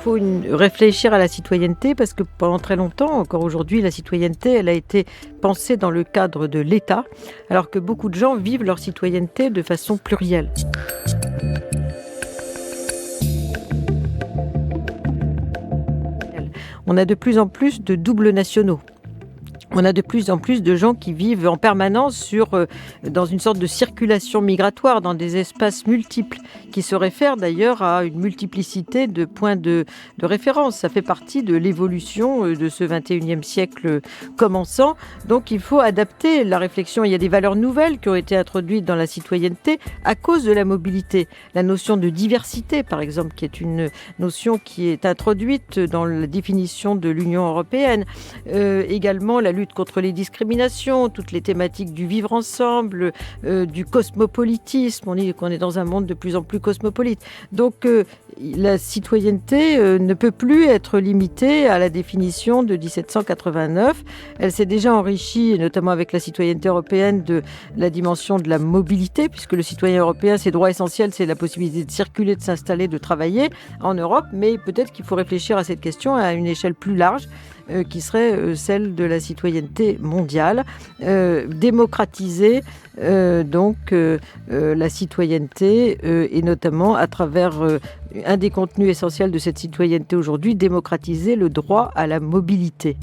faut réfléchir à la citoyenneté parce que pendant très longtemps, encore aujourd'hui, la citoyenneté, elle a été pensée dans le cadre de l'État, alors que beaucoup de gens vivent leur citoyenneté de façon plurielle. On a de plus en plus de doubles nationaux. On a de plus en plus de gens qui vivent en permanence dans une sorte de circulation migratoire, dans des espaces multiples, qui se réfèrent d'ailleurs à une multiplicité de points de référence. Ça fait partie de l'évolution de ce 21e siècle commençant. Donc il faut adapter la réflexion. Il y a des valeurs nouvelles qui ont été introduites dans la citoyenneté à cause de la mobilité. La notion de diversité, par exemple, qui est une notion qui est introduite dans la définition de l'Union européenne. Également la lutte contre les discriminations, toutes les thématiques du vivre ensemble, du cosmopolitisme. On dit qu'on est dans un monde de plus en plus cosmopolite. Donc la citoyenneté ne peut plus être limitée à la définition de 1789. Elle s'est déjà enrichie, notamment avec la citoyenneté européenne, de la dimension de la mobilité, puisque le citoyen européen, ses droits essentiels, c'est la possibilité de circuler, de s'installer, de travailler en Europe. Mais peut-être qu'il faut réfléchir à cette question à une échelle plus large, qui serait celle de la citoyenneté mondiale, démocratiser la citoyenneté et notamment à travers un des contenus essentiels de cette citoyenneté aujourd'hui, démocratiser le droit à la mobilité.